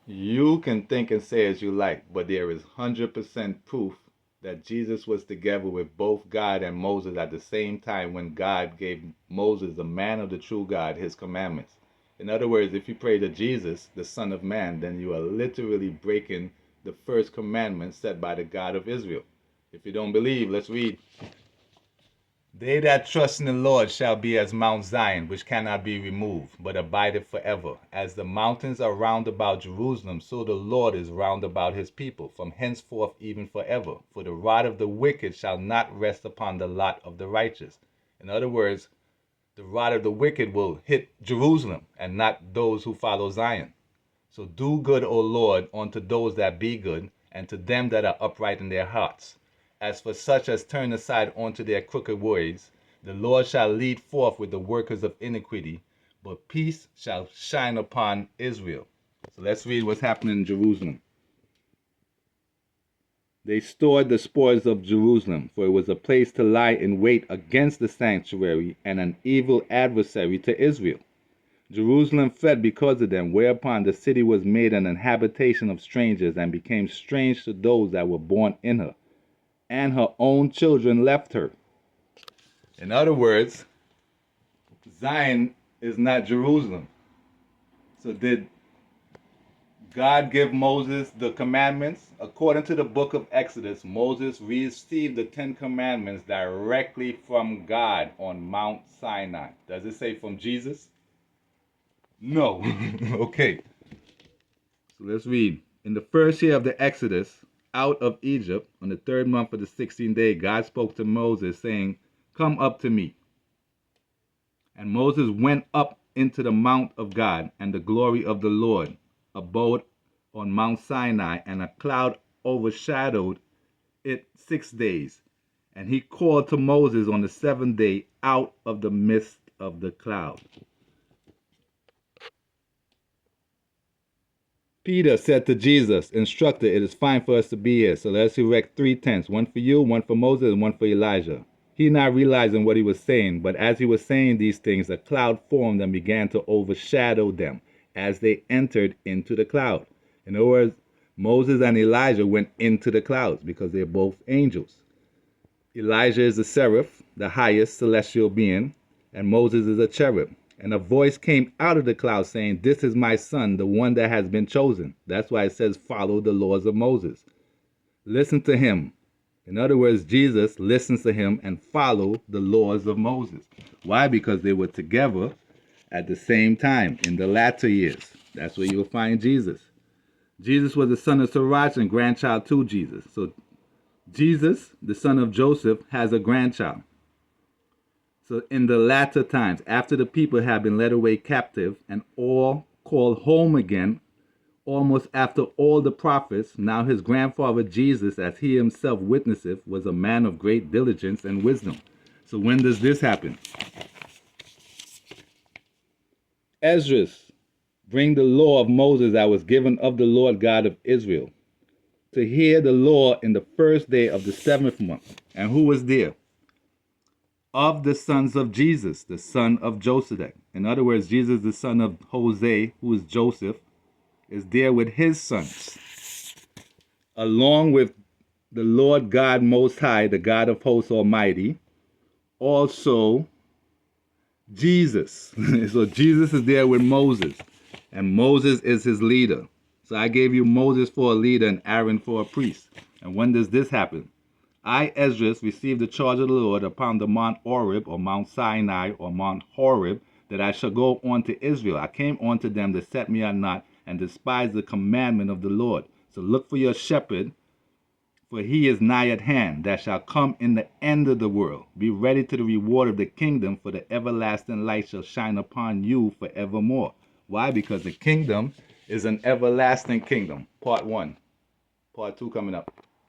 You can think and say as you like, but there is 100% proof that Jesus was together with both God and Moses at the same time when God gave Moses, the man of the true God, his commandments. In other words, if you pray to Jesus, the Son of Man, then you are literally breaking the first commandment set by the God of Israel. If you don't believe, let's read. They that trust in the Lord shall be as Mount Zion, which cannot be removed, but abideth forever. As the mountains are round about Jerusalem, so the Lord is round about his people, from henceforth even forever. For the rod of the wicked shall not rest upon the lot of the righteous. In other words, the rod of the wicked will hit Jerusalem and not those who follow Zion. So do good, O Lord, unto those that be good, and to them that are upright in their hearts. As for such as turn aside unto their crooked ways, the Lord shall lead forth with the workers of iniquity, but peace shall shine upon Israel. So let's read what's happening in Jerusalem. They stored the spoils of Jerusalem, for it was a place to lie in wait against the sanctuary and an evil adversary to Israel. Jerusalem fled because of them, whereupon the city was made an habitation of strangers and became strange to those that were born in her, and her own children left her. In other words, Zion is not Jerusalem. So did God give Moses the commandments? According to the book of Exodus, Moses received the 10 commandments directly from God on Mount Sinai. Does it say from Jesus? No. Okay. So let's read. In the first year of the Exodus out of Egypt, on the third month of the 16th day, God spoke to Moses, saying, Come up to me. And Moses went up into the mount of God, and the glory of the Lord abode on Mount Sinai, and a cloud overshadowed it 6 days. And he called to Moses on the seventh day out of the midst of the cloud. Peter said to Jesus, Instructor, it is fine for us to be here, so let's erect 3 tents, one for you, one for Moses, and one for Elijah. He not realizing what he was saying, but as he was saying these things, a cloud formed and began to overshadow them as they entered into the cloud. In other words, Moses and Elijah went into the clouds because they're both angels. Elijah is a seraph, the highest celestial being, and Moses is a cherub. And a voice came out of the cloud saying, This is my son, the one that has been chosen. That's why it says, follow the laws of Moses. Listen to him. In other words, Jesus listens to him and follow the laws of Moses. Why? Because they were together at the same time in the latter years. That's where you will find Jesus. Jesus was the son of Sirach and grandchild to Jesus. So Jesus, the son of Joseph, has a grandchild. So in the latter times, after the people have been led away captive and all called home again, almost after all the prophets, now his grandfather Jesus, as he himself witnesseth, was a man of great diligence and wisdom. So when does this happen? Esdras, bring the law of Moses that was given of the Lord God of Israel, to hear the law in the first day of the 7th month. And who was there? Of the sons of Jesus, the son of Joseph. In other words, Jesus, the son of Jose, who is Joseph, is there with his sons, along with the Lord God Most High, the God of hosts Almighty, also Jesus. So Jesus is there with Moses, and Moses is his leader. So I gave you Moses for a leader and Aaron for a priest. And when does this happen? I, Esdras, received the charge of the Lord upon the Mount Horeb, or Mount Sinai, or Mount Horeb, that I shall go unto Israel. I came unto them that set me at naught, and despised the commandment of the Lord. So look for your shepherd, for he is nigh at hand, that shall come in the end of the world. Be ready to the reward of the kingdom, for the everlasting light shall shine upon you forevermore. Why? Because the kingdom is an everlasting kingdom. Part 1. Part 2 coming up.